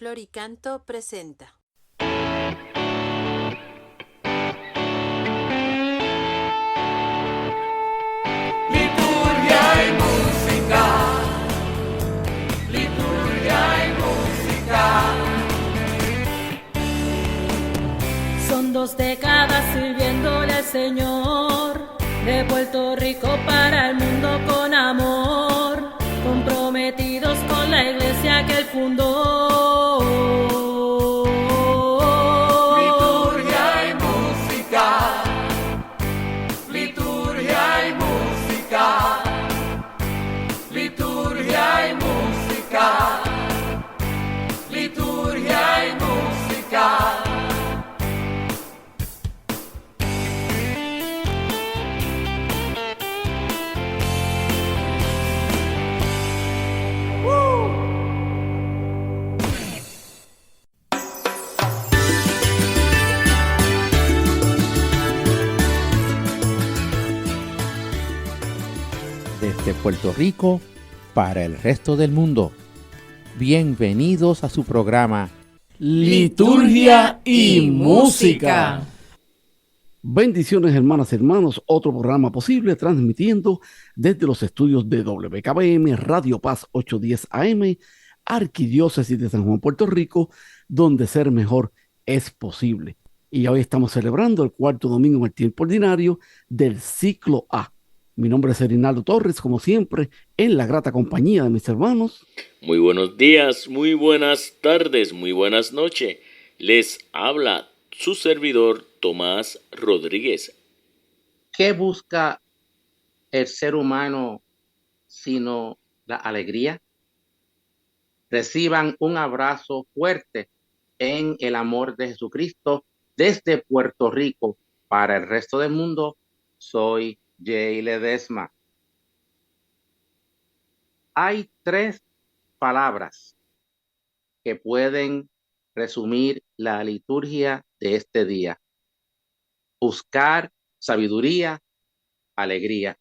Floricanto presenta. Liturgia y música, liturgia y música. Son 2 décadas sirviéndole al Señor, de Puerto Rico para el mundo con amor, comprometidos con la iglesia que él fundó. Liturgia y música, liturgia y música, liturgia y música, liturgia y música. Desde Puerto Rico para el resto del mundo. Bienvenidos a su programa Liturgia y Música. Bendiciones, hermanas y hermanos, otro programa posible transmitiendo desde los estudios de WKBM, Radio Paz 810 AM, Arquidiócesis de San Juan, Puerto Rico, donde ser mejor es posible. Y hoy estamos celebrando el 4º domingo en el tiempo ordinario del ciclo A. Mi nombre es Erinaldo Torres, como siempre, en la grata compañía de mis hermanos. Muy buenos días, muy buenas tardes, muy buenas noches. Les habla su servidor Tomás Rodríguez. ¿Qué busca el ser humano sino la alegría? Reciban un abrazo fuerte en el amor de Jesucristo desde Puerto Rico para el resto del mundo. Soy Jay Ledesma. Hay 3 palabras que pueden resumir la liturgia de este día: buscar sabiduría, alegría.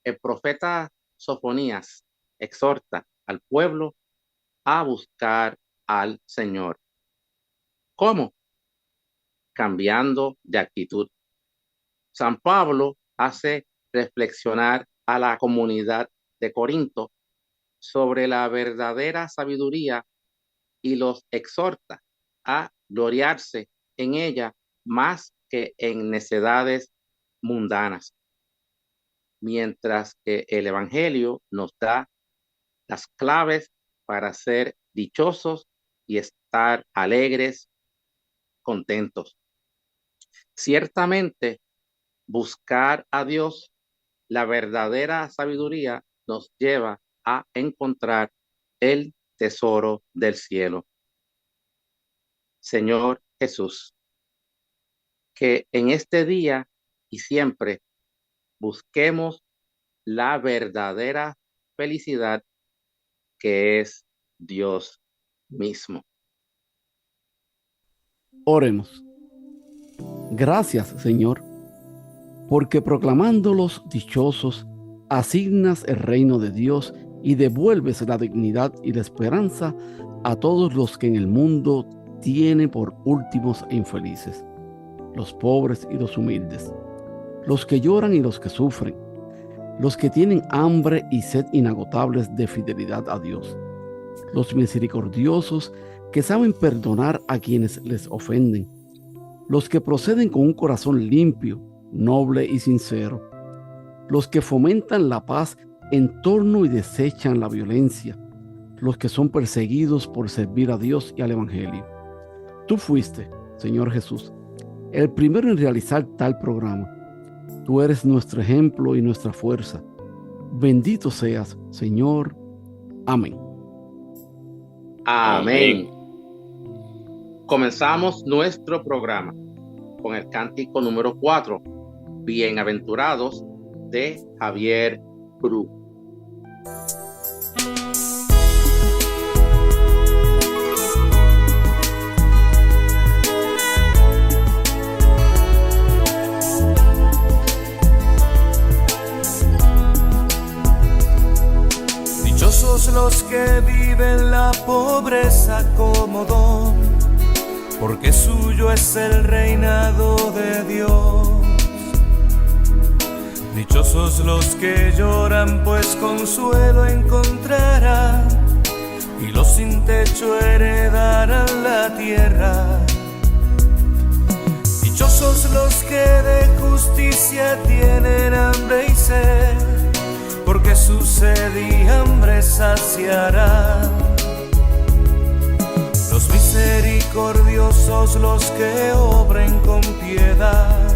El profeta Sofonías exhorta al pueblo a buscar al Señor. ¿Cómo? Cambiando de actitud. San Pablo hace reflexionar a la comunidad de Corinto sobre la verdadera sabiduría y los exhorta a gloriarse en ella más que en necedades mundanas. Mientras que el Evangelio nos da las claves para ser dichosos y estar alegres, contentos. Ciertamente, buscar a Dios, la verdadera sabiduría, nos lleva a encontrar el tesoro del cielo. Señor Jesús, que en este día y siempre busquemos la verdadera felicidad que es Dios mismo. Oremos. Gracias, Señor, porque proclamándolos dichosos, asignas el reino de Dios y devuelves la dignidad y la esperanza a todos los que en el mundo tienen por últimos e infelices, los pobres y los humildes, los que lloran y los que sufren, los que tienen hambre y sed inagotables de fidelidad a Dios, los misericordiosos que saben perdonar a quienes les ofenden, los que proceden con un corazón limpio, noble y sincero, los que fomentan la paz en torno y desechan la violencia, los que son perseguidos por servir a Dios y al Evangelio. Tú fuiste, Señor Jesús, el primero en realizar tal programa. Tú eres nuestro ejemplo y nuestra fuerza. Bendito seas, Señor. Amén. Amén. Comenzamos nuestro programa con el cántico número 4, Bienaventurados, de Javier Bru. Dichosos los que viven la pobreza como don, porque suyo es el reinado de Dios. Dichosos los que lloran, pues consuelo encontrarán, y los sin techo heredarán la tierra. Dichosos los que de justicia tienen hambre y sed, porque su sed y hambre saciará. Los misericordiosos, los que obren con piedad,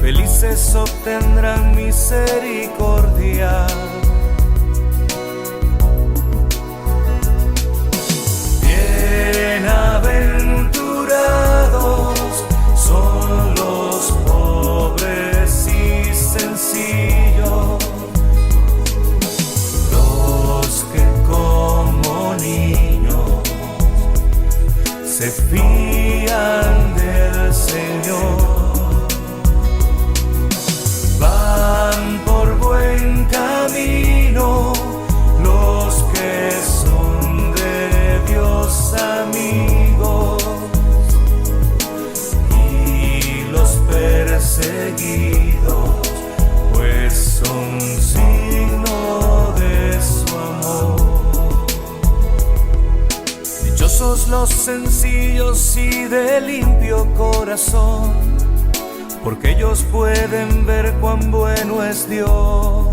felices obtendrán misericordia. Bienaventurados son los pobres y sencillos, los que como niños se fían del Señor. Van por buen camino los que son de Dios amigos, y los perseguidos pues son signo de su amor. Dichosos los sencillos y de limpio corazón, porque ellos pueden ver cuán bueno es Dios.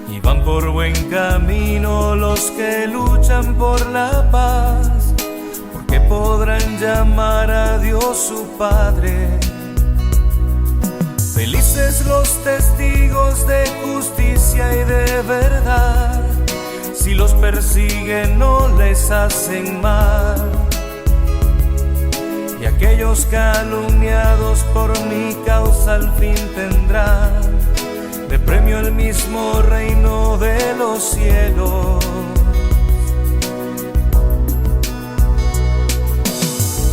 Y van por buen camino los que luchan por la paz, porque podrán llamar a Dios su Padre. Felices los testigos de justicia y de verdad, si los persiguen no les hacen mal. Y aquellos calumniados por mi causa al fin tendrán de premio el mismo reino de los cielos.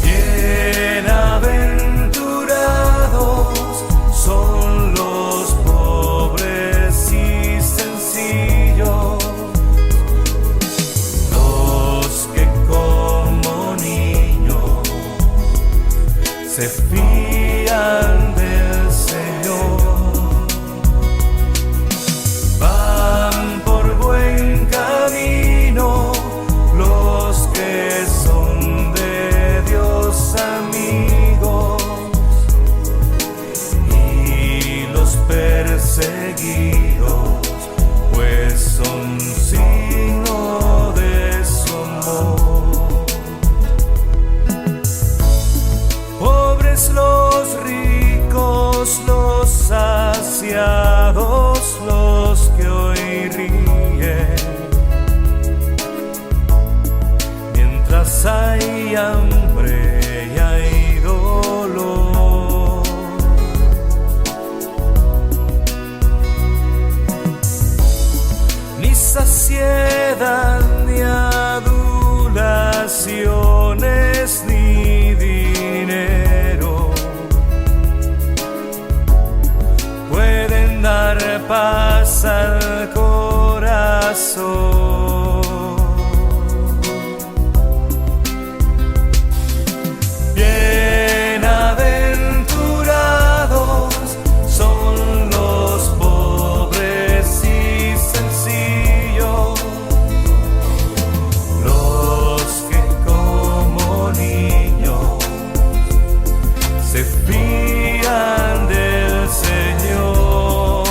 Bienaventurados son los pobres y sencillos, los que como niños se fían del Señor. Van por buen camino los que son de Dios amigos, y los perseguidos pues son signo de su amor. Pobres los ricos, los saciados, los que hoy ríen, mientras hay hambre y hay dolor. Ni saciedad, ni adulaciones, ni dinero pueden dar paz al corazón. Bienaventurados son los pobres y sencillos, los que como niños se fían del Señor.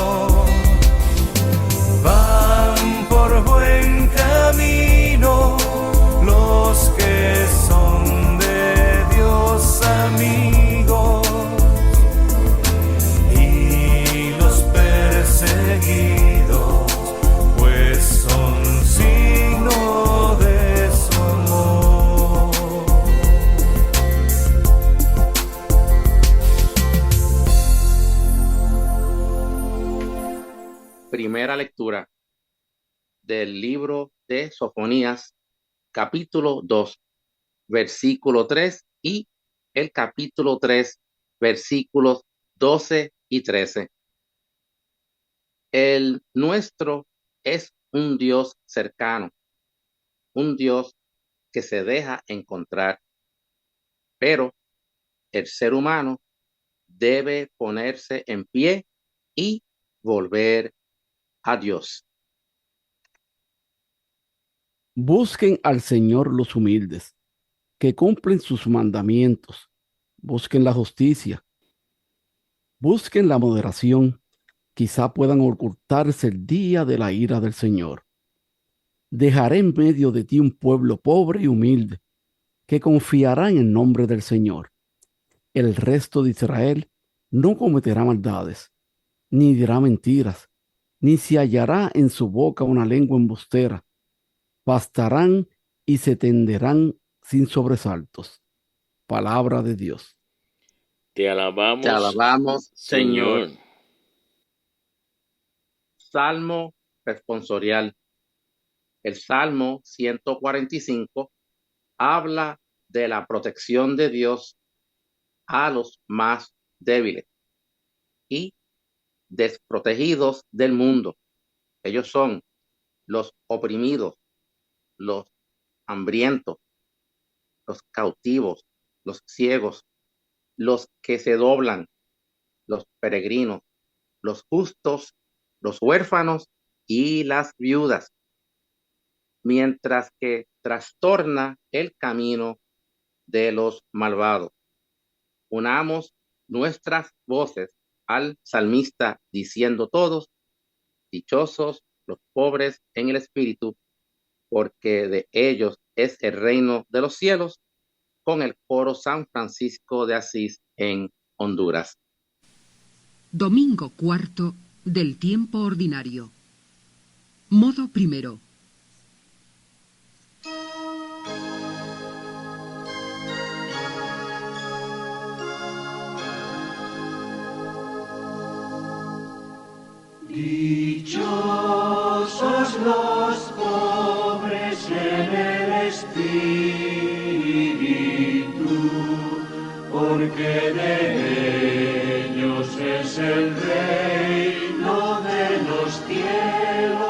Van por buen camino los que son de Dios amigos, y los perseguidos pues son signo de su amor. Primera lectura del libro de Sofonías, capítulo 2, versículo 3 y el capítulo 3, versículos 12 y 13. El nuestro es un Dios cercano, un Dios que se deja encontrar, pero el ser humano debe ponerse en pie y volver a Dios. Busquen al Señor los humildes, que cumplen sus mandamientos. Busquen la justicia. Busquen la moderación. Quizá puedan ocultarse el día de la ira del Señor. Dejaré en medio de ti un pueblo pobre y humilde, que confiará en el nombre del Señor. El resto de Israel no cometerá maldades, ni dirá mentiras, ni se hallará en su boca una lengua embustera. Pastarán y se tenderán sin sobresaltos. Palabra de Dios. Te Te alabamos, Señor. Señor. Salmo responsorial. El Salmo 145 habla de la protección de Dios a los más débiles y desprotegidos del mundo. Ellos son los oprimidos, los hambrientos, los cautivos, los ciegos, los que se doblan, los peregrinos, los justos, los huérfanos y las viudas, mientras que trastorna el camino de los malvados. Unamos nuestras voces al salmista diciendo todos: dichosos los pobres en el espíritu, porque de ellos es el reino de los cielos, con el coro San Francisco de Asís en Honduras. Domingo cuarto del tiempo ordinario. Modo primero. Dichosos los pobres en el espíritu, porque de ellos es el reino de los cielos.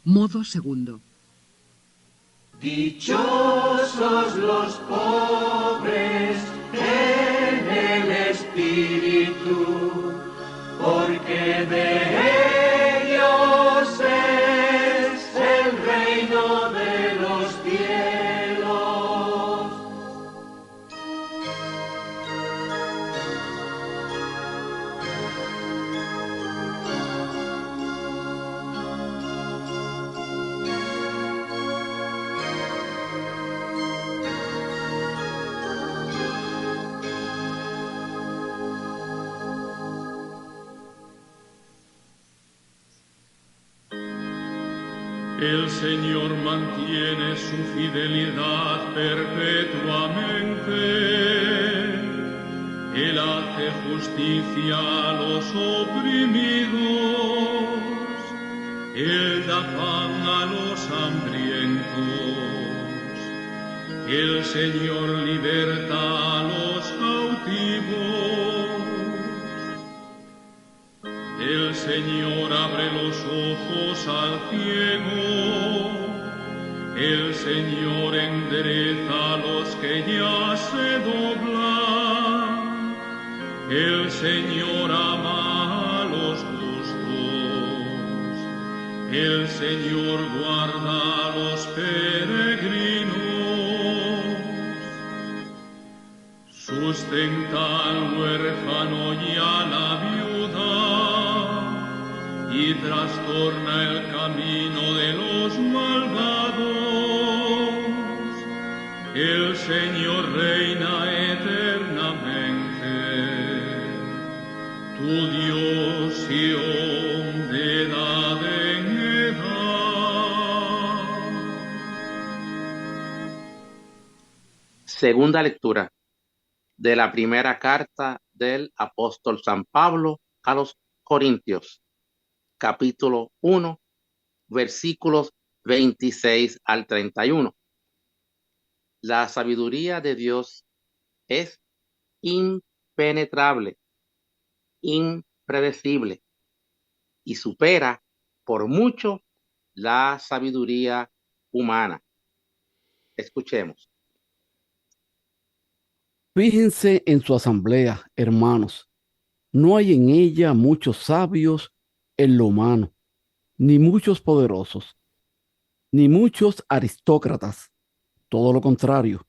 Modo segundo. Dichosos los pobres en el espíritu, porque de ellos es el reino de los cielos. El Señor mantiene su fidelidad perpetuamente. Él hace justicia a los oprimidos. Él da pan a los hambrientos. El Señor liberta a los cautivos. El Señor abre los ojos al ciego. El Señor endereza a los que ya se doblan. El Señor ama a los justos. El Señor guarda a los peregrinos. Sustenta al huérfano y a la viuda. Y trastorna el camino de los malvados. El Señor reina eternamente, tu Dios Sión de edad en edad. Segunda lectura de la primera carta del apóstol San Pablo a los Corintios, capítulo 1, versículos 26 al 31. La sabiduría de Dios es impenetrable, impredecible y supera por mucho la sabiduría humana. Escuchemos. Fíjense en su asamblea, hermanos. No hay en ella muchos sabios en lo humano, ni muchos poderosos, ni muchos aristócratas. Todo lo contrario.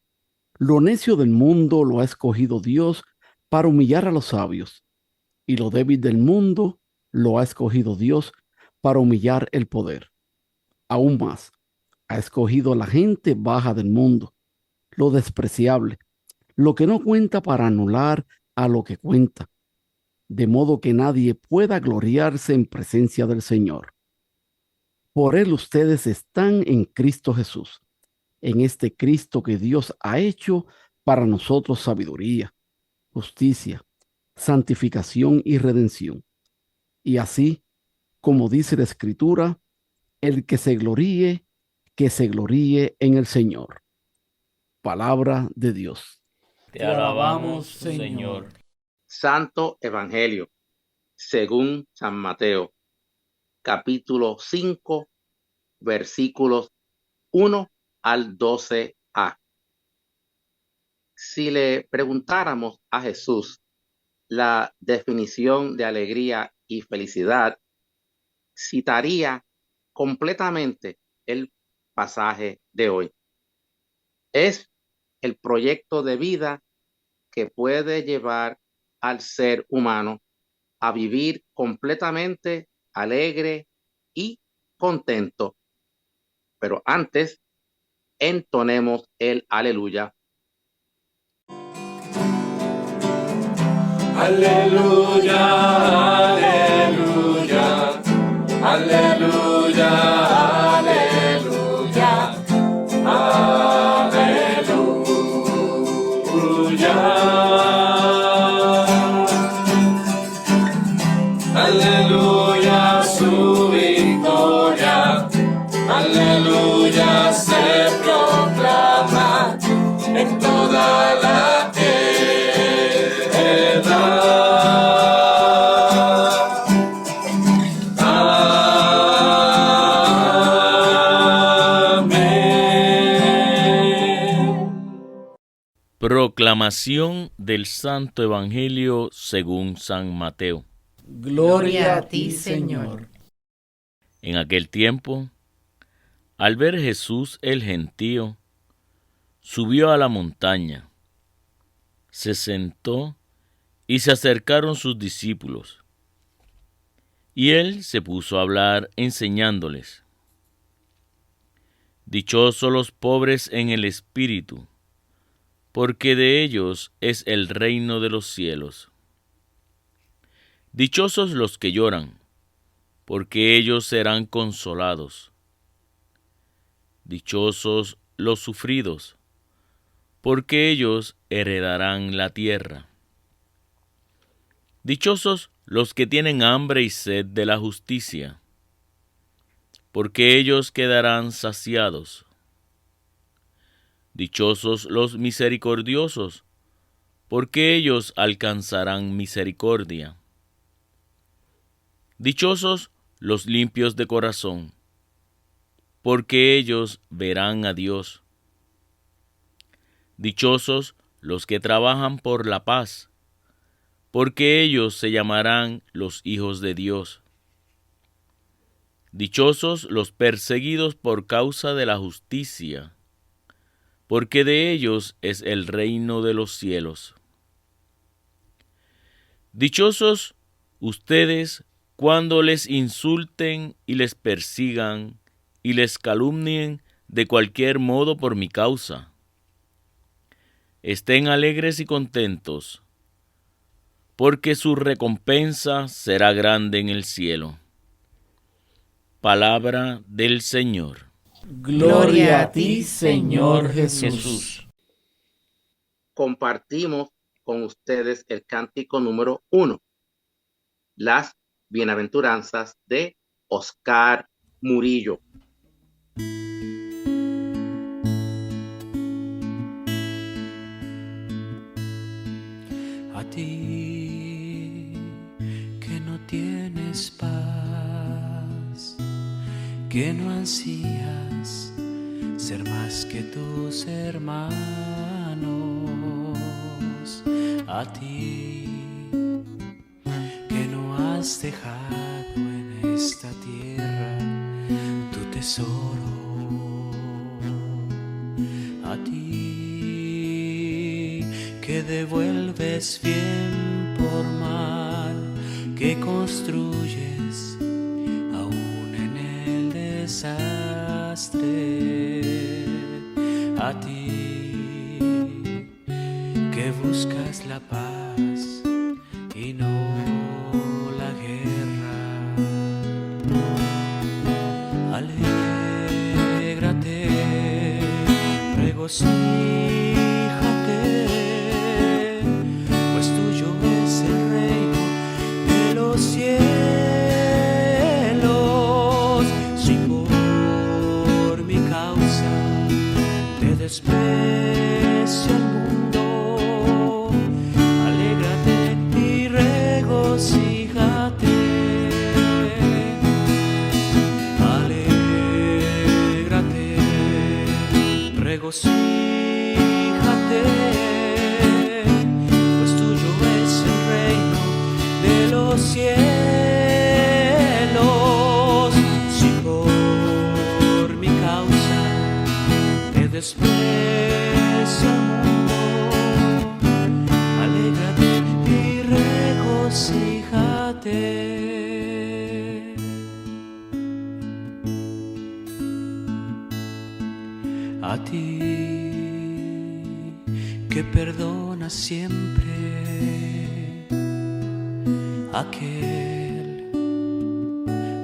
Lo necio del mundo lo ha escogido Dios para humillar a los sabios, y lo débil del mundo lo ha escogido Dios para humillar el poder. Aún más, ha escogido a la gente baja del mundo, lo despreciable, lo que no cuenta para anular a lo que cuenta, de modo que nadie pueda gloriarse en presencia del Señor. Por él ustedes están en Cristo Jesús, en este Cristo que Dios ha hecho para nosotros sabiduría, justicia, santificación y redención. Y así, como dice la Escritura, el que se gloríe en el Señor. Palabra de Dios. Te alabamos, Señor. Santo Evangelio, según San Mateo, capítulo 5, versículos 1 al 12a. Si le preguntáramos a Jesús la definición de alegría y felicidad, citaría completamente el pasaje de hoy. Es el proyecto de vida que puede llevar al ser humano a vivir completamente alegre y contento. Pero antes, entonemos el aleluya. Aleluya, aleluya, aleluya, aleluya, aleluya. Aleluya, su victoria, aleluya, se proclama en toda la tierra. Proclamación del Santo Evangelio según San Mateo. Gloria a ti, Señor. En aquel tiempo, al ver Jesús el gentío, subió a la montaña, se sentó y se acercaron sus discípulos. Y él se puso a hablar enseñándoles. Dichosos los pobres en el espíritu, porque de ellos es el reino de los cielos. Dichosos los que lloran, porque ellos serán consolados. Dichosos los sufridos, porque ellos heredarán la tierra. Dichosos los que tienen hambre y sed de la justicia, porque ellos quedarán saciados. Dichosos los misericordiosos, porque ellos alcanzarán misericordia. Dichosos los limpios de corazón, porque ellos verán a Dios. Dichosos los que trabajan por la paz, porque ellos se llamarán los hijos de Dios. Dichosos los perseguidos por causa de la justicia, porque de ellos es el reino de los cielos. Dichosos ustedes cuando les insulten y les persigan y les calumnien de cualquier modo por mi causa. Estén alegres y contentos, porque su recompensa será grande en el cielo. Palabra del Señor. Gloria a ti, Señor Jesús. Compartimos con ustedes el cántico número 1, Las Bienaventuranzas de Oscar Murillo. A ti que no tienes paz, que no ansías ser más que tus hermanos, a ti que no has dejado en esta tierra tu tesoro, a ti que devuelves bien por mal, que construyes aún en el desastre, a ti que buscas la paz y no la guerra. Alégrate, regocíjate, pues tuyo es el reino de los cielos. Si por mi causa te desprecia el mundo, alégrate y regocíjate. Alégrate, regocíjate, pues tuyo es el reino de los cielos. Si por mi causa te desprecia el mundo, alégrate y regocíjate. A ti que perdona siempre aquel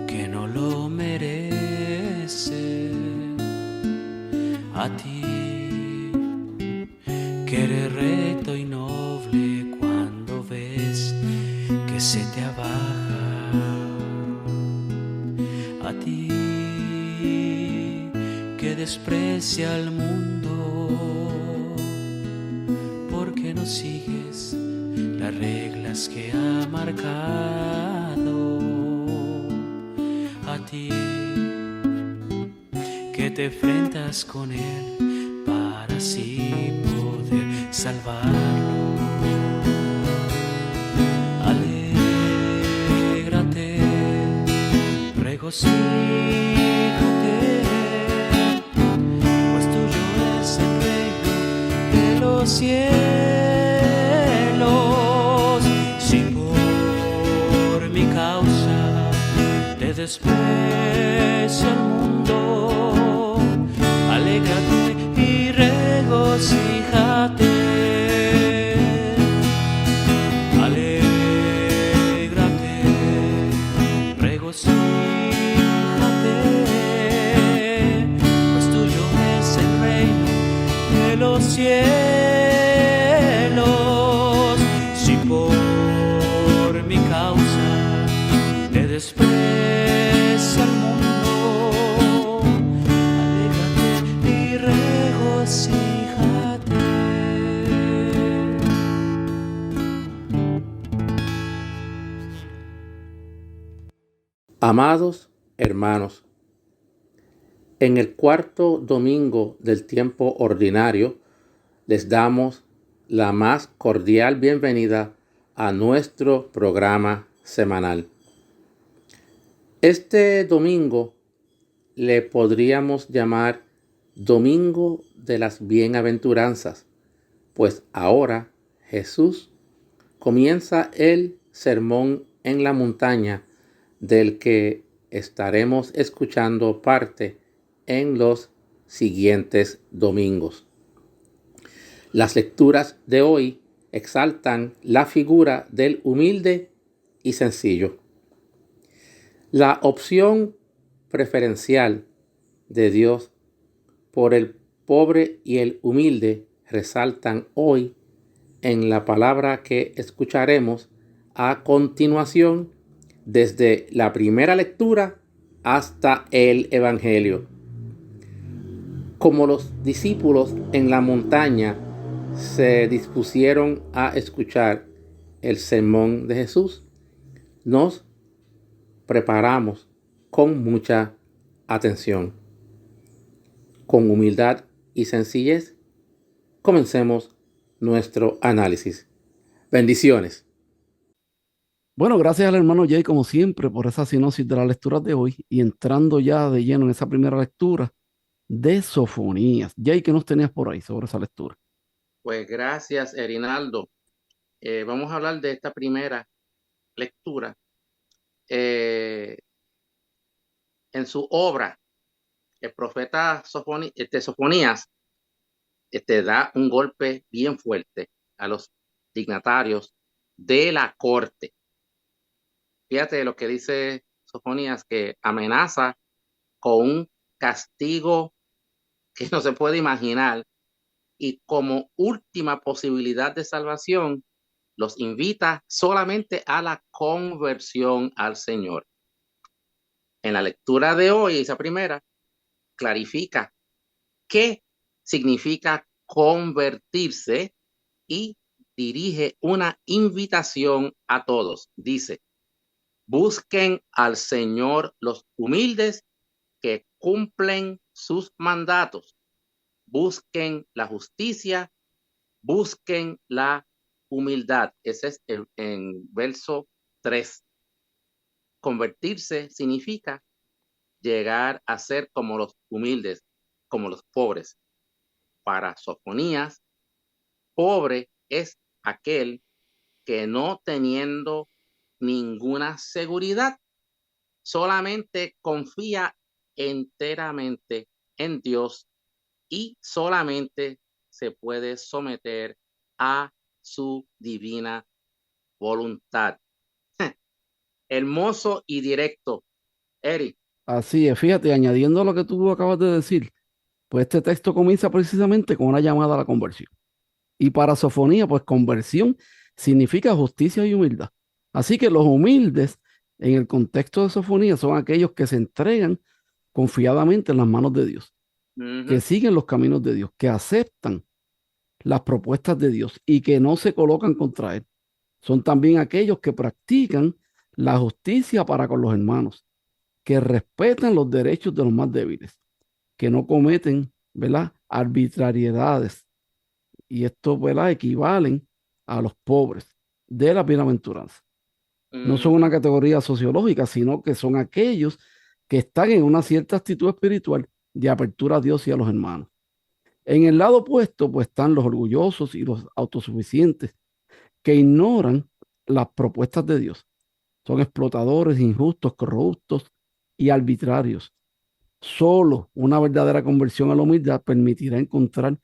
que no lo merece, a ti que eres recto y noble cuando ves que se te abaja, a ti que desprecia al mundo porque no sigues las reglas que ha marcado, a ti que te enfrentas con él para así poder salvarlo. Alégrate, regocíjate, pues tuyo es el reino de los cielos. Si por mi causa te desprecia el mundo, alégrate y regocíjate. Alégrate, regocíjate, pues tuyo es el reino de los cielos. Si por mi causa te desprecia el mundo, alégrate y regocíjate. Amados hermanos, en el cuarto domingo del tiempo ordinario les damos la más cordial bienvenida a nuestro programa semanal. Este domingo le podríamos llamar Domingo de las Bienaventuranzas, pues ahora Jesús comienza el sermón en la montaña del que estaremos escuchando parte en los siguientes domingos. Las lecturas de hoy exaltan la figura del humilde y sencillo. La opción preferencial de Dios por el pobre y el humilde resaltan hoy en la palabra que escucharemos a continuación desde la primera lectura hasta el Evangelio. Como los discípulos en la montaña se dispusieron a escuchar el sermón de Jesús, nos preparamos con mucha atención. Con humildad y sencillez, comencemos nuestro análisis. Bendiciones. Bueno, gracias al hermano Jay, como siempre, por esa sinopsis de la lectura de hoy y entrando ya de lleno en esa primera lectura de Sofonías. Jay, ¿qué nos tenías por ahí sobre esa lectura? Pues gracias, Erinaldo. Vamos a hablar de esta primera lectura. En su obra, el profeta Sofonías da un golpe bien fuerte a los dignatarios de la corte. Fíjate lo que dice Sofonías, que amenaza con un castigo que no se puede imaginar, y como última posibilidad de salvación los invita solamente a la conversión al Señor. En la lectura de hoy, esa primera, clarifica qué significa convertirse y dirige una invitación a todos. Dice: busquen al Señor los humildes que cumplen sus mandatos. Busquen la justicia, busquen la humildad. Ese es en verso 3. Convertirse significa llegar a ser como los humildes, como los pobres. Para Sofonías, pobre es aquel que, no teniendo ninguna seguridad, solamente confía enteramente en Dios y solamente se puede someter a su divina voluntad. Hermoso y directo, Eric. Así es, fíjate, añadiendo a lo que tú acabas de decir, pues este texto comienza precisamente con una llamada a la conversión. Y para Sofonía, pues conversión significa justicia y humildad. Así que los humildes, en el contexto de Sofonía, son aquellos que se entregan confiadamente en las manos de Dios, que siguen los caminos de Dios, que aceptan las propuestas de Dios y que no se colocan contra Él. Son también aquellos que practican la justicia para con los hermanos, que respetan los derechos de los más débiles, que no cometen, ¿verdad?, arbitrariedades. Y esto, ¿verdad?, equivalen a los pobres de la bienaventuranza. No son una categoría sociológica, sino que son aquellos que están en una cierta actitud espiritual de apertura a Dios y a los hermanos. En el lado opuesto, pues están los orgullosos y los autosuficientes, que ignoran las propuestas de Dios. Son explotadores, injustos, corruptos y arbitrarios. Solo una verdadera conversión a la humildad permitirá encontrar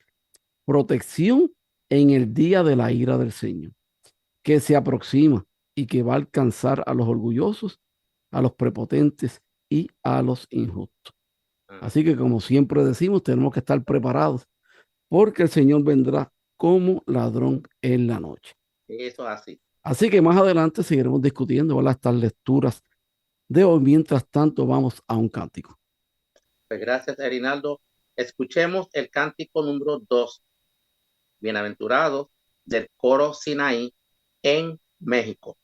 protección en el día de la ira del Señor, que se aproxima y que va a alcanzar a los orgullosos, a los prepotentes y a los injustos. Así que, como siempre decimos, tenemos que estar preparados, porque el Señor vendrá como ladrón en la noche. Eso es así. Así que más adelante seguiremos discutiendo, ¿verdad?, estas lecturas de hoy. Mientras tanto, vamos a un cántico. Pues gracias, Erinaldo. Escuchemos el cántico número 2, Bienaventurados, del coro Sinaí en México.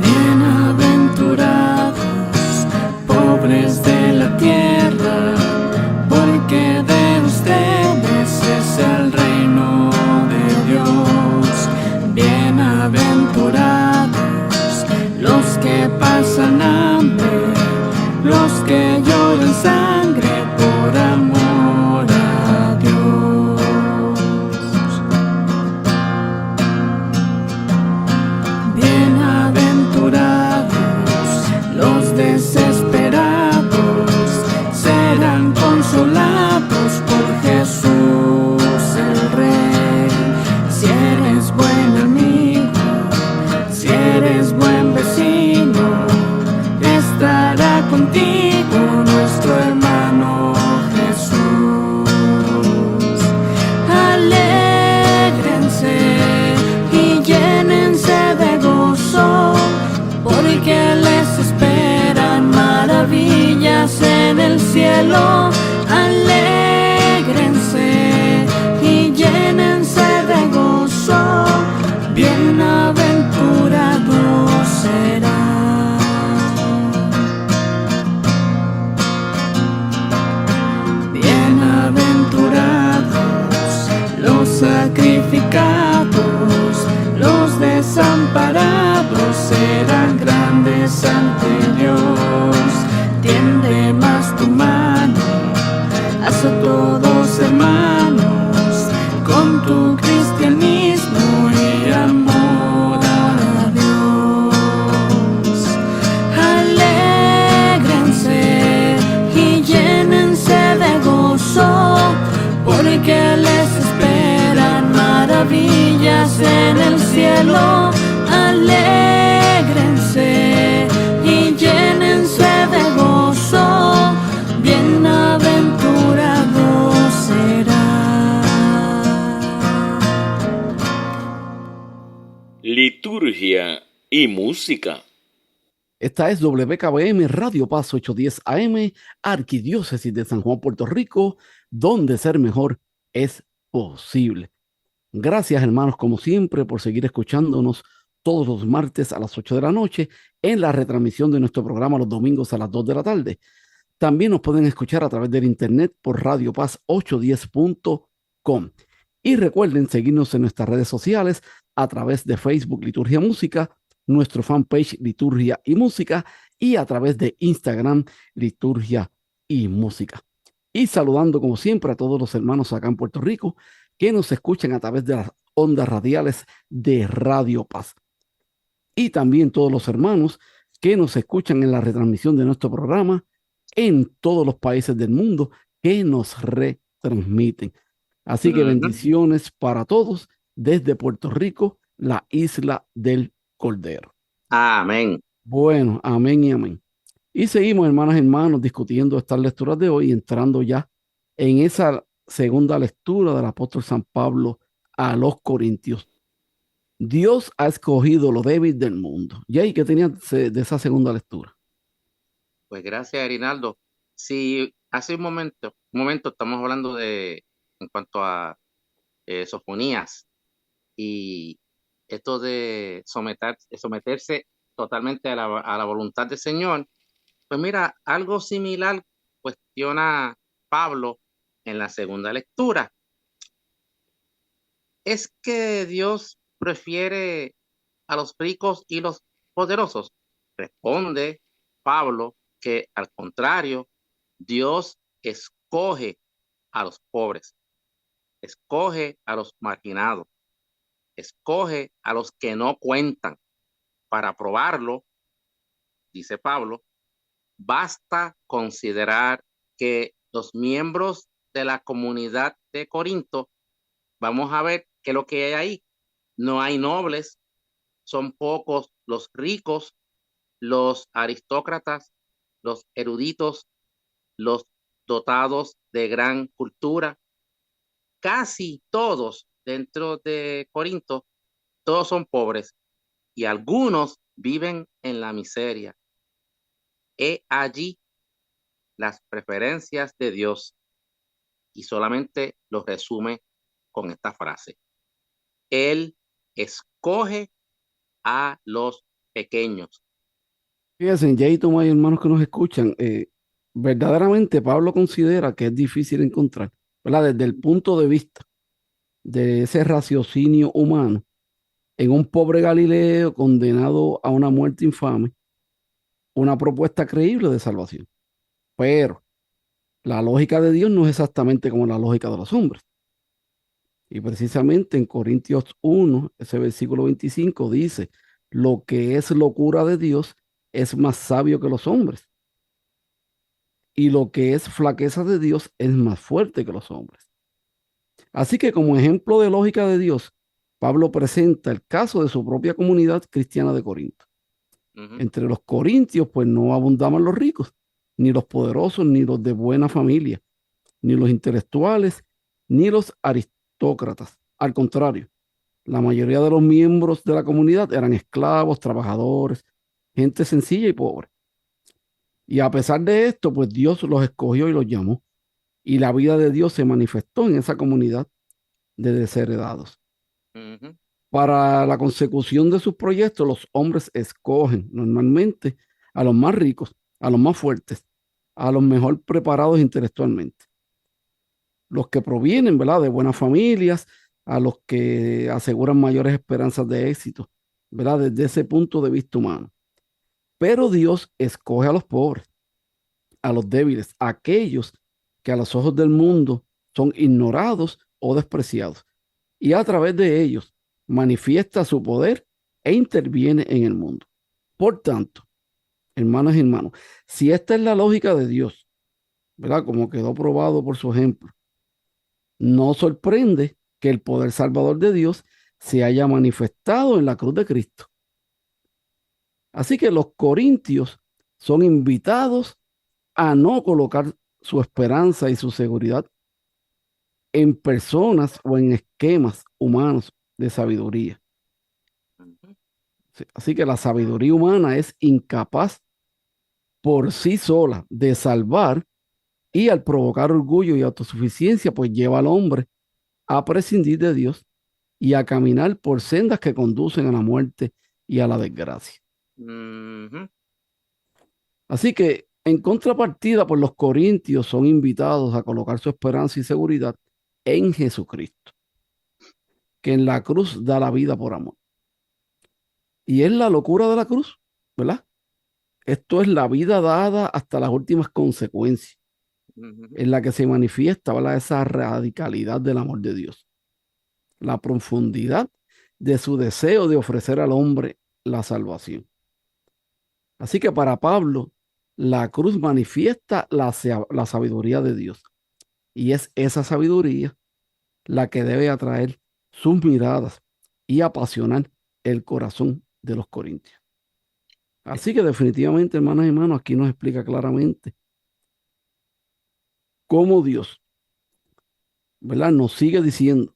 Bienaventurados, pobres de la tierra, porque de ustedes es el reino de Dios. Bienaventurados los que pasan hambre, los que lloran sangre por amor a Dios. justificados, los desamparados serán grandes ante Dios. Tiende más tu mano, haz a todos hermanos, con tu cristianismo y amor a Dios. Alégrense y llénense de gozo, porque les esperan maravillas en el cielo. Alégrense y llénense de gozo, bienaventurados serán. Liturgia y música. Esta es WKBM Radio Paz 810 AM, Arquidiócesis de San Juan, Puerto Rico, donde ser mejor es posible. Gracias, hermanos, como siempre, por seguir escuchándonos todos los martes a las 8 de la noche en la retransmisión de nuestro programa los domingos a las 2 de la tarde. También nos pueden escuchar a través del internet por radiopaz810.com. Y recuerden seguirnos en nuestras redes sociales a través de Facebook Liturgia Música, nuestro fanpage Liturgia y Música, y a través de Instagram Liturgia y Música. Y saludando como siempre a todos los hermanos acá en Puerto Rico que nos escuchan a través de las ondas radiales de Radio Paz. Y también todos los hermanos que nos escuchan en la retransmisión de nuestro programa en todos los países del mundo que nos retransmiten. Así que bendiciones para todos desde Puerto Rico, la isla del Cordero. Amén. Bueno, amén y amén. Y seguimos, hermanas y hermanos, discutiendo estas lecturas de hoy, entrando ya en esa segunda lectura del apóstol San Pablo a los Corintios. Dios ha escogido lo débil del mundo. ¿Y qué tenía de esa segunda lectura? Pues gracias, Rinaldo. Sí, hace un momento estamos hablando en cuanto a sofonías y esto de someterse totalmente a la voluntad del Señor. Pues mira, algo similar cuestiona Pablo en la segunda lectura. ¿Es que Dios prefiere a los ricos y los poderosos? Responde Pablo que al contrario, Dios escoge a los pobres, escoge a los marginados, escoge a los que no cuentan. Para probarlo, dice Pablo, basta considerar que los miembros de la comunidad de Corinto, vamos a ver que lo que hay ahí, no hay nobles, son pocos los ricos, los aristócratas, los eruditos, los dotados de gran cultura. Casi todos dentro de Corinto, todos son pobres y algunos viven en la miseria. He allí las preferencias de Dios y solamente los resume con esta frase. Él escoge a los pequeños. Fíjense, ya y Tomás y hermanos que nos escuchan, verdaderamente Pablo considera que es difícil encontrar, ¿verdad? Desde el punto de vista de ese raciocinio humano, en un pobre Galileo condenado a una muerte infame, una propuesta creíble de salvación. Pero la lógica de Dios no es exactamente como la lógica de los hombres. Y precisamente en Corintios 1, ese versículo 25 dice, lo que es locura de Dios es más sabio que los hombres. Y lo que es flaqueza de Dios es más fuerte que los hombres. Así que como ejemplo de lógica de Dios, Pablo presenta el caso de su propia comunidad cristiana de Corinto. Entre los corintios, pues no abundaban los ricos, ni los poderosos, ni los de buena familia, ni los intelectuales, ni los aristócratas. Al contrario, la mayoría de los miembros de la comunidad eran esclavos, trabajadores, gente sencilla y pobre. Y a pesar de esto, pues Dios los escogió y los llamó. Y la vida de Dios se manifestó en esa comunidad de desheredados. Para la consecución de sus proyectos, los hombres escogen normalmente a los más ricos, a los más fuertes, a los mejor preparados intelectualmente. Los que provienen, ¿verdad?, de buenas familias, a los que aseguran mayores esperanzas de éxito, ¿verdad? Desde ese punto de vista humano. Pero Dios escoge a los pobres, a los débiles, a aquellos que a los ojos del mundo son ignorados o despreciados. Y a través de ellos manifiesta su poder e interviene en el mundo. Por tanto, hermanas y hermanos, si esta es la lógica de Dios, ¿verdad? Como quedó probado por su ejemplo, no sorprende que el poder salvador de Dios se haya manifestado en la cruz de Cristo. Así que los corintios son invitados a no colocar su esperanza y su seguridad en personas o en esquemas humanos de sabiduría. Así que la sabiduría humana es incapaz por sí sola de salvar, y al provocar orgullo y autosuficiencia, pues lleva al hombre a prescindir de Dios y a caminar por sendas que conducen a la muerte y a la desgracia. Así que, en contrapartida, pues los corintios son invitados a colocar su esperanza y seguridad en Jesucristo, que en la cruz da la vida por amor. Y es la locura de la cruz, ¿verdad? Esto es la vida dada hasta las últimas consecuencias, en la que se manifiesta, ¿verdad?, esa radicalidad del amor de Dios, la profundidad de su deseo de ofrecer al hombre la salvación. Así que para Pablo, la cruz manifiesta la sabiduría de Dios, y es esa sabiduría la que debe atraer sus miradas y apasionar el corazón de los corintios. Así que definitivamente, hermanas y hermanos, aquí nos explica claramente cómo Dios, ¿verdad?, nos sigue diciendo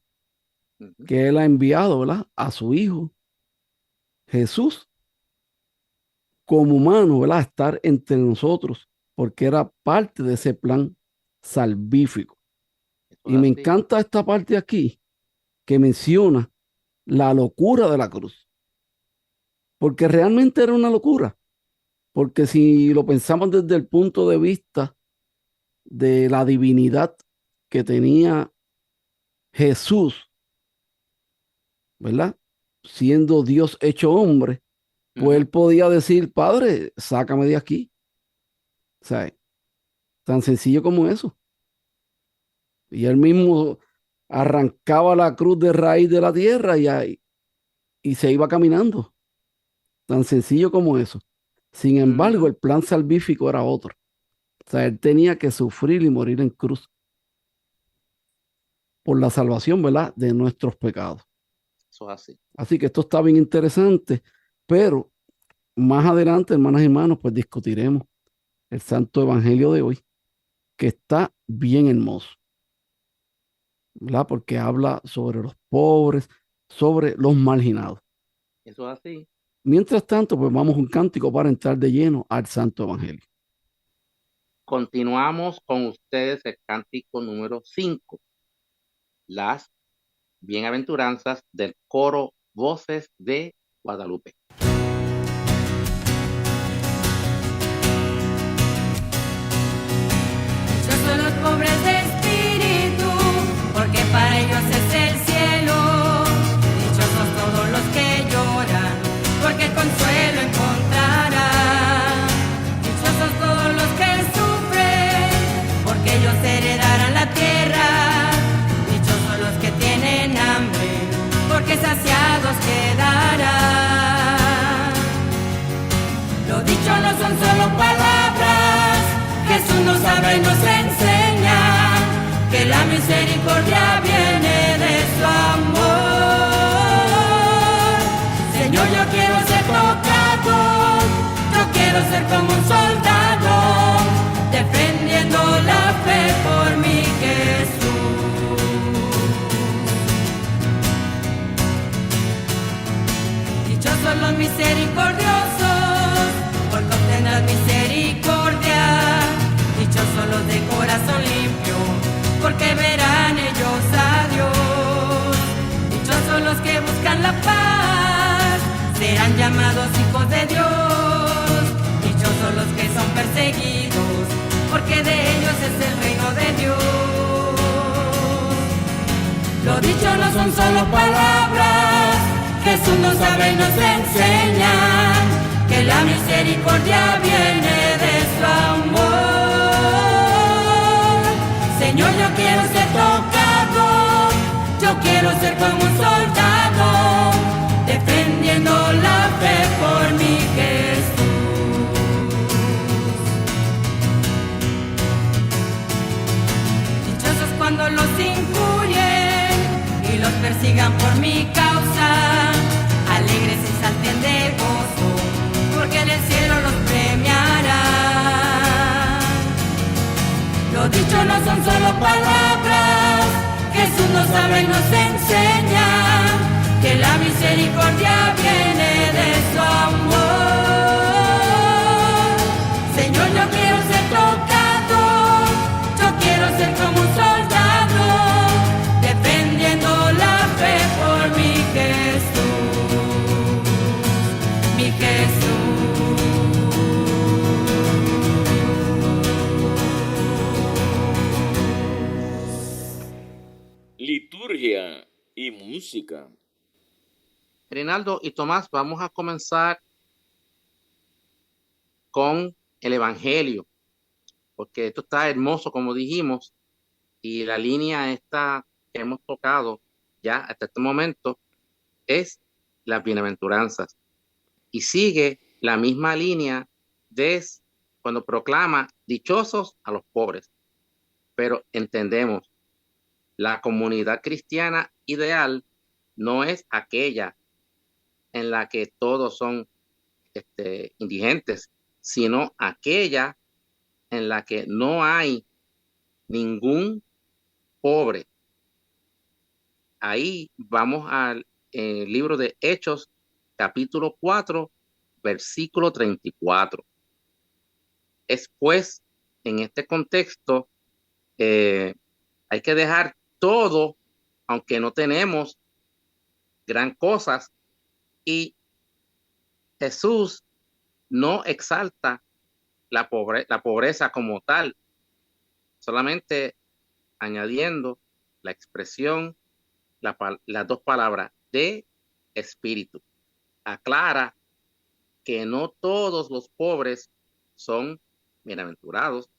que Él ha enviado, ¿verdad?, a su Hijo Jesús como humano, ¿verdad?, a estar entre nosotros, porque era parte de ese plan salvífico. Y me encanta esta parte aquí que menciona la locura de la cruz, porque realmente era una locura, porque si lo pensamos desde el punto de vista de la divinidad que tenía Jesús, ¿verdad?, siendo Dios hecho hombre, pues Él podía decir: Padre, sácame de aquí. O sea, tan sencillo como eso. Y Él mismo arrancaba la cruz de raíz de la tierra y se iba caminando. Tan sencillo como eso. Sin embargo, el plan salvífico era otro. O sea, Él tenía que sufrir y morir en cruz por la salvación, ¿verdad?, de nuestros pecados. Eso es así. Así que esto está bien interesante, pero más adelante, hermanas y hermanos, pues discutiremos el Santo Evangelio de hoy, que está bien hermoso, ¿verdad?, porque habla sobre los pobres, sobre los marginados. Eso es así. Mientras tanto, pues vamos a un cántico para entrar de lleno al Santo Evangelio. Continuamos con ustedes el cántico número 5, las bienaventuranzas del coro Voces de Guadalupe. Dichosos los pobres de espíritu, porque para ellos es el cielo. Dichosos todos los que lloran, porque consuelo encontrarán. Dichosos todos los que sufren, porque ellos heredarán la tierra. Dichosos los que tienen hambre, porque saciados quedarán. Lo dicho no son solo palabras, Jesús nos habla y nos enseña que la misericordia viene de su amor. Señor, yo quiero ser tocado, yo quiero ser como un soldado, defendiendo la fe por mi Jesús. Dichosos los misericordiosos, porque obtendrán misericordia. Dichosos los de corazón limpio, porque verán ellos a Dios. Dichosos los que buscan la paz, serán llamados hijos de Dios. Dichosos los que son perseguidos, porque de ellos es el reino de Dios. Lo dicho no son solo palabras, Jesús nos habla y nos enseña que la misericordia viene de su amor. Señor, yo quiero ser tocado, yo quiero ser como un soldado, defendiendo la fe por mi Jesús. Dichosos cuando los injurien y los persigan por mi causa, alegres y salten de gozo, porque en el cielo los premiará. Los dichos no son solo palabras, Jesús nos habla y nos enseña que la misericordia viene de su amor. Señor, yo quiero ser tocado, yo quiero ser como un soldado, defendiendo la fe por mi Jesús, mi Jesús. Liturgia y música. Reinaldo y Tomás, vamos a comenzar con el Evangelio, porque esto está hermoso, como dijimos, y la línea esta que hemos tocado ya hasta este momento es las bienaventuranzas, y sigue la misma línea de cuando proclama dichosos a los pobres. Pero entendemos, la comunidad cristiana ideal no es aquella en la que todos son indigentes, sino aquella en la que no hay ningún pobre. Ahí vamos al libro de Hechos, capítulo 4, versículo 34. Es pues, en este contexto, hay que dejar todo, aunque no tenemos gran cosas, y Jesús no exalta la pobreza como tal, solamente añadiendo la expresión, las dos palabras de espíritu. Aclara que no todos los pobres son bienaventurados.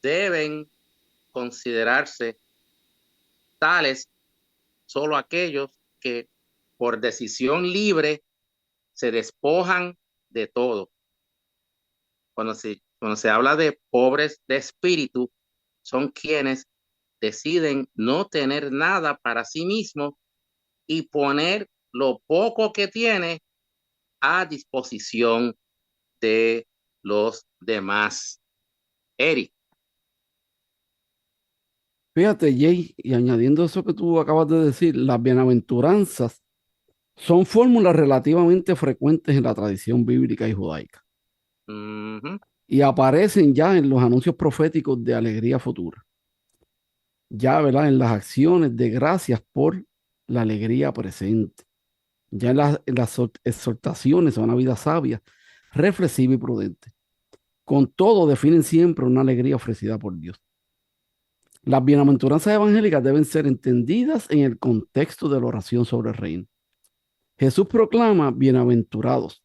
Deben considerarse tales solo aquellos que por decisión libre se despojan de todo. Cuando se habla de pobres de espíritu, son quienes deciden no tener nada para sí mismos y poner lo poco que tiene a disposición de los demás. Eric. Fíjate, Jay, y añadiendo eso que tú acabas de decir, las bienaventuranzas son fórmulas relativamente frecuentes en la tradición bíblica y judaica. Y aparecen ya en los anuncios proféticos de alegría futura. Ya, ¿verdad? En las acciones de gracias por la alegría presente. Ya en las exhortaciones a una vida sabia, reflexiva y prudente. Con todo definen siempre una alegría ofrecida por Dios. Las bienaventuranzas evangélicas deben ser entendidas en el contexto de la oración sobre el reino. Jesús proclama bienaventurados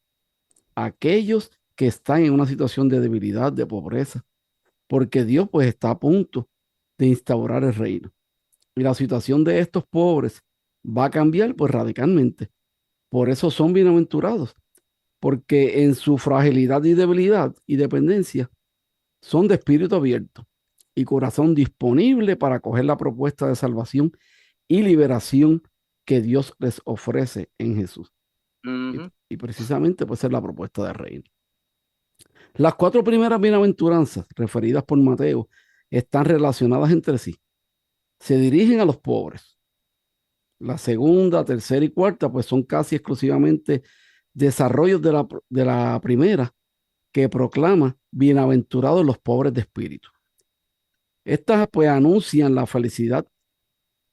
aquellos que están en una situación de debilidad, de pobreza, porque Dios pues está a punto de instaurar el reino. Y la situación de estos pobres va a cambiar pues radicalmente. Por eso son bienaventurados, porque en su fragilidad y debilidad y dependencia son de espíritu abierto y corazón disponible para acoger la propuesta de salvación y liberación que Dios les ofrece en Jesús. Y precisamente pues es la propuesta del reino. Las 4 primeras bienaventuranzas referidas por Mateo están relacionadas entre sí. Se dirigen a los pobres. La segunda, tercera y cuarta pues son casi exclusivamente desarrollos de la primera, que proclama bienaventurados los pobres de espíritu. Estas pues anuncian la felicidad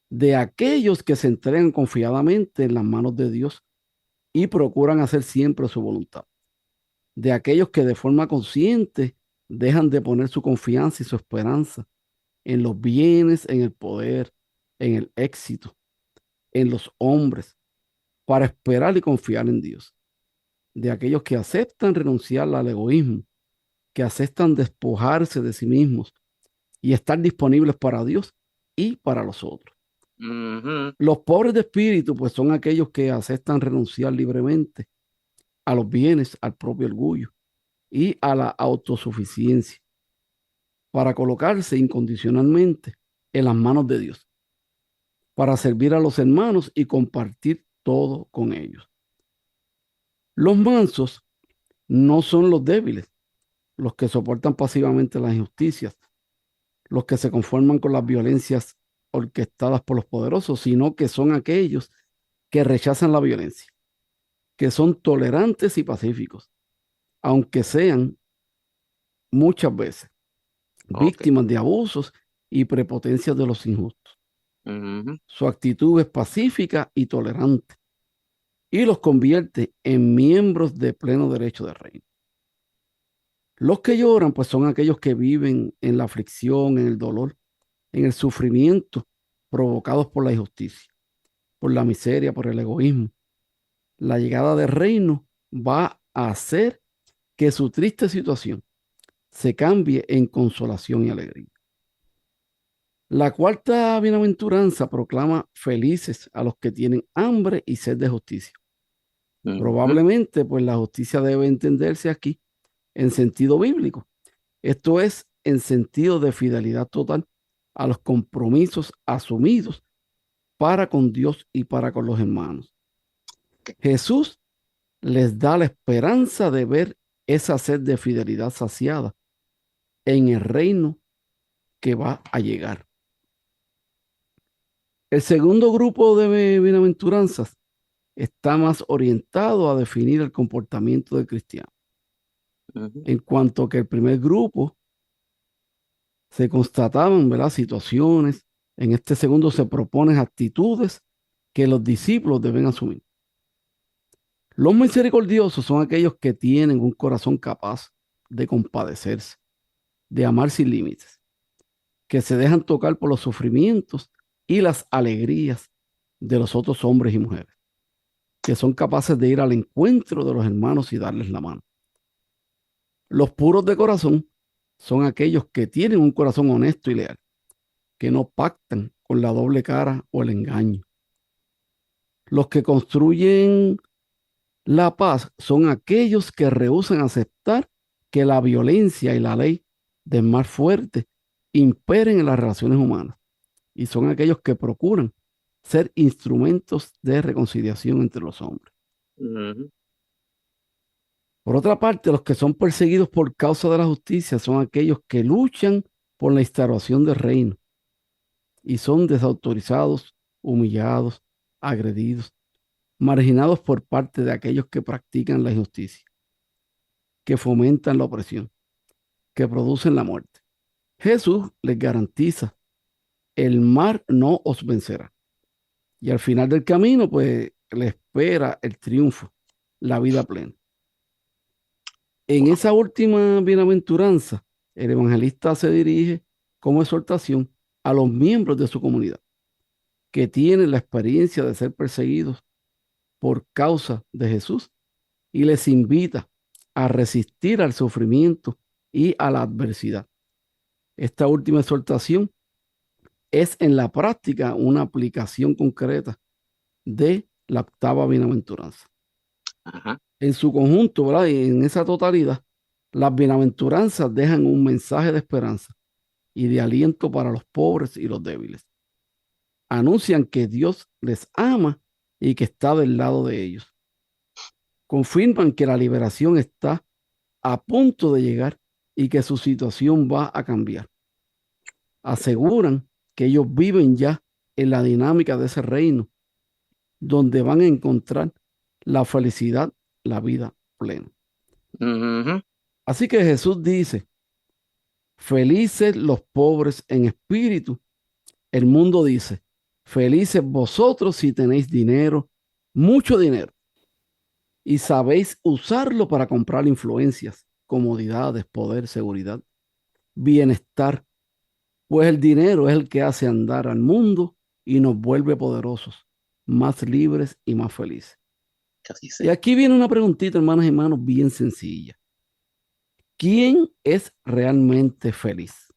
de aquellos que se entregan confiadamente en las manos de Dios y procuran hacer siempre su voluntad. De aquellos que de forma consciente dejan de poner su confianza y su esperanza en los bienes, en el poder, en el éxito, en los hombres, para esperar y confiar en Dios. De aquellos que aceptan renunciar al egoísmo, que aceptan despojarse de sí mismos y estar disponibles para Dios y para los otros. Los pobres de espíritu, pues son aquellos que aceptan renunciar libremente a los bienes, al propio orgullo y a la autosuficiencia, para colocarse incondicionalmente en las manos de Dios, para servir a los hermanos y compartir todo con ellos. Los mansos no son los débiles, los que soportan pasivamente las injusticias, los que se conforman con las violencias orquestadas por los poderosos, sino que son aquellos que rechazan la violencia, que son tolerantes y pacíficos, aunque sean muchas veces víctimas de abusos y prepotencias de los injustos. Su actitud es pacífica y tolerante y los convierte en miembros de pleno derecho del reino. Los que lloran, pues son aquellos que viven en la aflicción, en el dolor, en el sufrimiento provocados por la injusticia, por la miseria, por el egoísmo. La llegada del reino va a hacer que su triste situación se cambie en consolación y alegría. La cuarta bienaventuranza proclama felices a los que tienen hambre y sed de justicia. Probablemente, pues la justicia debe entenderse aquí en sentido bíblico. Esto es en sentido de fidelidad total a los compromisos asumidos para con Dios y para con los hermanos. Jesús les da la esperanza de ver esa sed de fidelidad saciada en el reino que va a llegar. El segundo grupo de bienaventuranzas está más orientado a definir el comportamiento del cristiano. En cuanto que el primer grupo se constataban, ¿verdad?, situaciones, en este segundo se proponen actitudes que los discípulos deben asumir. Los misericordiosos son aquellos que tienen un corazón capaz de compadecerse, de amar sin límites, que se dejan tocar por los sufrimientos y las alegrías de los otros hombres y mujeres, que son capaces de ir al encuentro de los hermanos y darles la mano. Los puros de corazón son aquellos que tienen un corazón honesto y leal, que no pactan con la doble cara o el engaño. Los que construyen la paz son aquellos que rehúsan aceptar que la violencia y la ley del más fuerte imperen en las relaciones humanas, y son aquellos que procuran ser instrumentos de reconciliación entre los hombres. Por otra parte, los que son perseguidos por causa de la justicia son aquellos que luchan por la instauración del reino y son desautorizados, humillados, agredidos, marginados por parte de aquellos que practican la injusticia, que fomentan la opresión, que producen la muerte. Jesús les garantiza: el mal no os vencerá. Y al final del camino, pues, le espera el triunfo, la vida plena. En esa última bienaventuranza, el evangelista se dirige como exhortación a los miembros de su comunidad, que tienen la experiencia de ser perseguidos por causa de Jesús, y les invita a resistir al sufrimiento y a la adversidad. Esta última exhortación es en la práctica una aplicación concreta de la octava bienaventuranza. En su conjunto, ¿verdad?, y en esa totalidad, las bienaventuranzas dejan un mensaje de esperanza y de aliento para los pobres y los débiles. Anuncian que Dios les ama y que está del lado de ellos. Confirman que la liberación está a punto de llegar y que su situación va a cambiar. Aseguran que ellos viven ya en la dinámica de ese reino, donde van a encontrar la felicidad, la vida plena. Así que Jesús dice: felices los pobres en espíritu. El mundo dice: felices vosotros si tenéis dinero, mucho dinero, y sabéis usarlo para comprar influencias, comodidades, poder, seguridad, bienestar, pues el dinero es el que hace andar al mundo y nos vuelve poderosos, más libres y más felices. Así Y sea. aquí viene una preguntita, hermanas y hermanos, bien sencilla. ¿Quién es realmente feliz?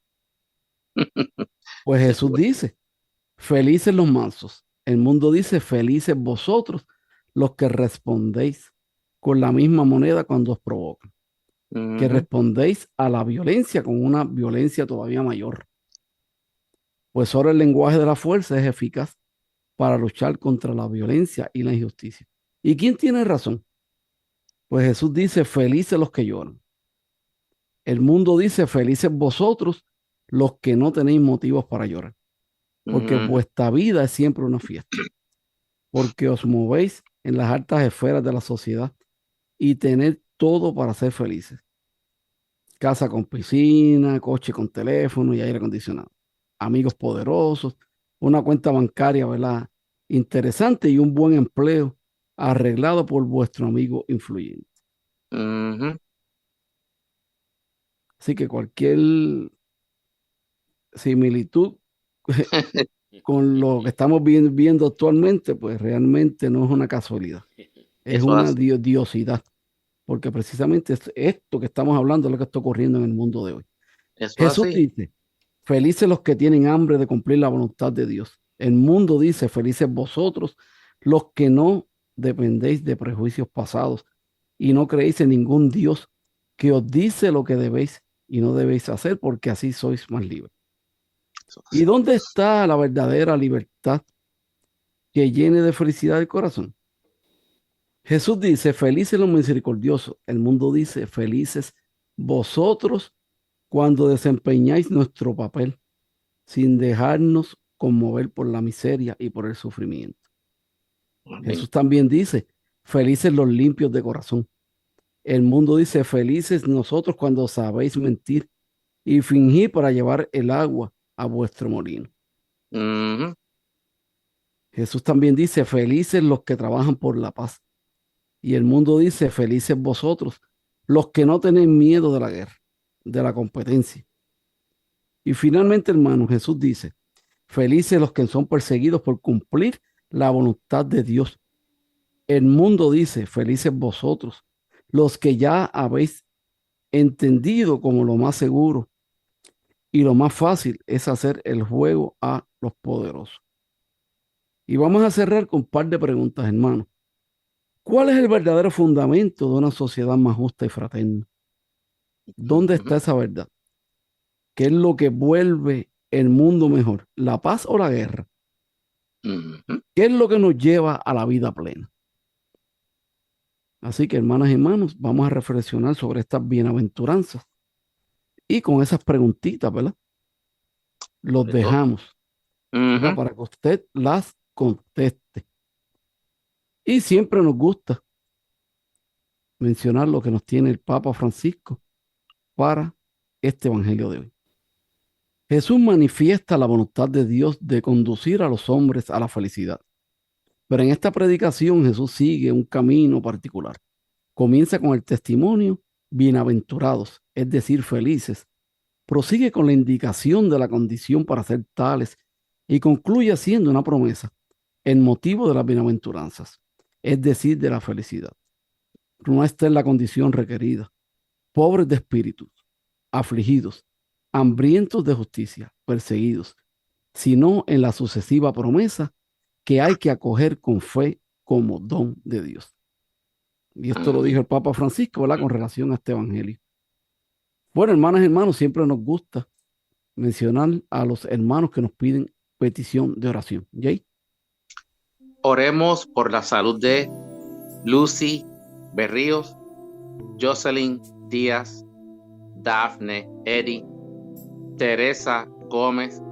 Pues Jesús dice, felices los mansos. El mundo dice, felices vosotros los que respondéis con la misma moneda cuando os provocan. Que respondéis a la violencia con una violencia todavía mayor. Pues ahora el lenguaje de la fuerza es eficaz para luchar contra la violencia y la injusticia. ¿Y quién tiene razón? Pues Jesús dice, felices los que lloran. El mundo dice, felices vosotros los que no tenéis motivos para llorar. Porque vuestra vida es siempre una fiesta. Porque os movéis en las altas esferas de la sociedad y tener todo para ser felices. Casa con piscina, coche con teléfono y aire acondicionado. Amigos poderosos, una cuenta bancaria, ¿verdad?, interesante y un buen empleo arreglado por vuestro amigo influyente. Así que cualquier similitud con lo que estamos viendo actualmente, pues realmente no es una casualidad. Es Eso una hace. diosidad. Porque precisamente esto que estamos hablando es lo que está ocurriendo en el mundo de hoy. Eso Jesús así. dice, felices los que tienen hambre de cumplir la voluntad de Dios. El mundo dice, felices vosotros los que no dependéis de prejuicios pasados y no creéis en ningún Dios que os dice lo que debéis y no debéis hacer, porque así sois más libres. ¿Y dónde está la verdadera libertad que llene de felicidad el corazón? Jesús dice, felices los misericordiosos. El mundo dice, felices vosotros cuando desempeñáis nuestro papel sin dejarnos conmover por la miseria y por el sufrimiento. Jesús también dice, felices los limpios de corazón. El mundo dice, felices nosotros cuando sabéis mentir y fingir para llevar el agua a vuestro molino. Jesús también dice, felices los que trabajan por la paz. Y el mundo dice, felices vosotros, los que no tenéis miedo de la guerra, de la competencia. Y finalmente, hermanos, Jesús dice, felices los que son perseguidos por cumplir la voluntad de Dios. El mundo dice, felices vosotros, los que ya habéis entendido como lo más seguro y lo más fácil es hacer el juego a los poderosos. Y vamos a cerrar con un par de preguntas, hermanos. ¿Cuál es el verdadero fundamento de una sociedad más justa y fraterna? ¿Dónde está esa verdad? ¿Qué es lo que vuelve el mundo mejor? ¿La paz o la guerra? ¿Qué es lo que nos lleva a la vida plena? Así que, hermanas y hermanos, vamos a reflexionar sobre estas bienaventuranzas. Y con esas preguntitas, ¿verdad? Los dejamos, ¿verdad?, para que usted las conteste. Y siempre nos gusta mencionar lo que nos tiene el Papa Francisco para este evangelio de hoy. Jesús manifiesta la voluntad de Dios de conducir a los hombres a la felicidad. Pero en esta predicación Jesús sigue un camino particular. Comienza con el testimonio bienaventurados, es decir, felices. Prosigue con la indicación de la condición para ser tales y concluye haciendo una promesa, el motivo de las bienaventuranzas, es decir, de la felicidad. No está en la condición requerida. Pobres de espíritu, afligidos, hambrientos de justicia, perseguidos, sino en la sucesiva promesa que hay que acoger con fe como don de Dios. Y esto lo dijo el Papa Francisco, ¿verdad?, con relación a este evangelio. Bueno, hermanas y hermanos, siempre nos gusta mencionar a los hermanos que nos piden petición de oración. ¿Jay? Oremos por la salud de Lucy Berríos, Jocelyn Díaz, Dafne Eddy, Teresa Gómez,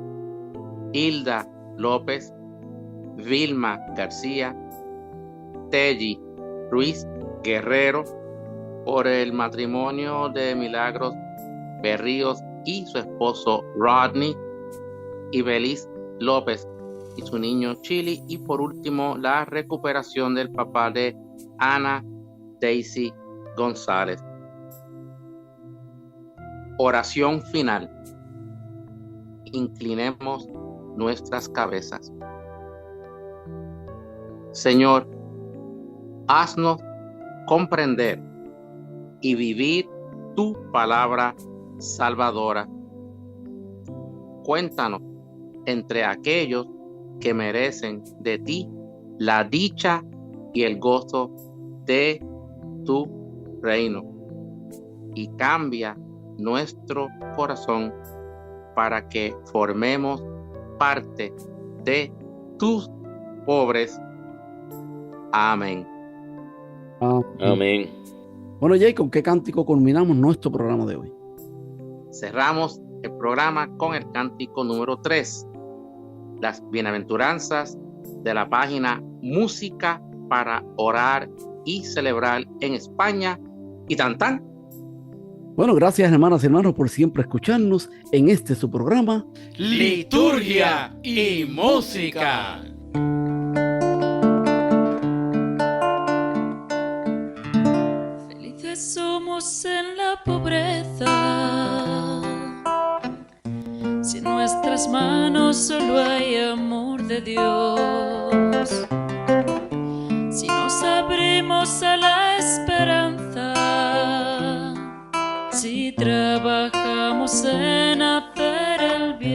Hilda López, Vilma García, Telly Ruiz Guerrero, por el matrimonio de Milagros Berríos y su esposo Rodney, y Belis López y su niño Chili, y por último la recuperación del papá de Ana Daisy González. Oración final. Inclinemos nuestras cabezas. Señor, haznos comprender y vivir tu palabra salvadora. Cuéntanos entre aquellos que merecen de ti la dicha y el gozo de tu reino, y cambia nuestro corazón para que formemos parte de tus pobres. Amén. Amén. Bueno, Jay, ¿con qué cántico culminamos nuestro programa de hoy? Cerramos el programa con el cántico número 3, las bienaventuranzas de la página Música para Orar y Celebrar en España y Tantán. Bueno, gracias hermanas y hermanos por siempre escucharnos en este su programa Liturgia y Música. Felices somos en la pobreza, si en nuestras manos solo hay amor de Dios, si nos abrimos a la esperanza, si trabajamos en hacer el bien.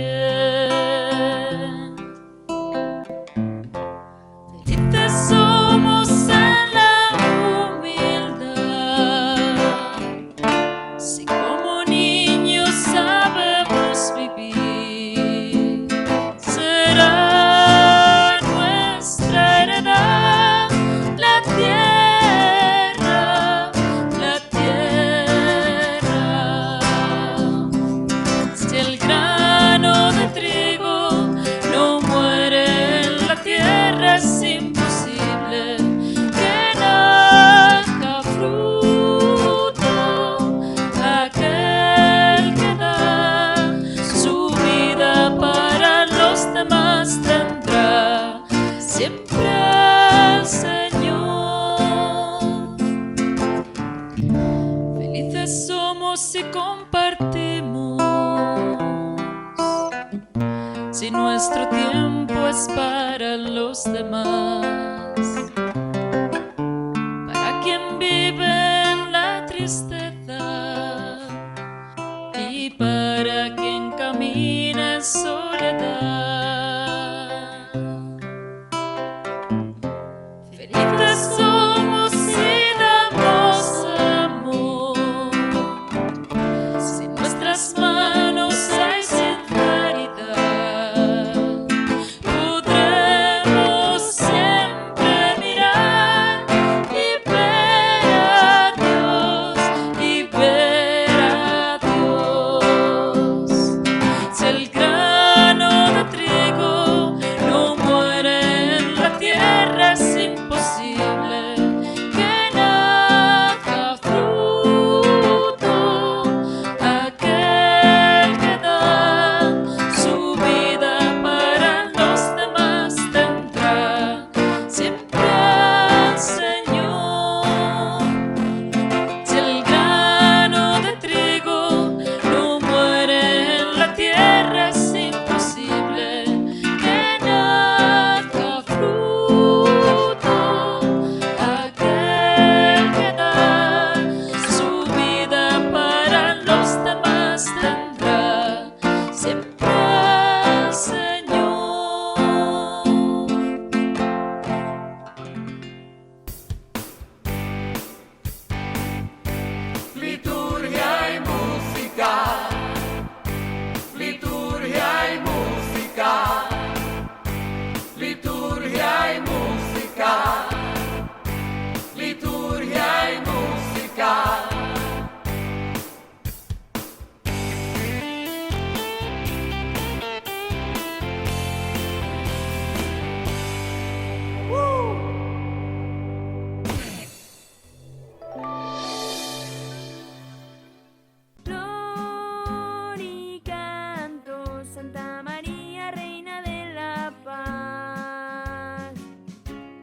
Felices somos en la humildad, si como niños sabemos vivir. Será nuestra heredad la tierra, la tierra. Si el grano de trigo no muere en la tierra, es imposible que nazca fruto. Aquel que da su vida para los demás tendrá siempre al Señor. Felices somos si compartimos, si nuestro tiempo es para los demás.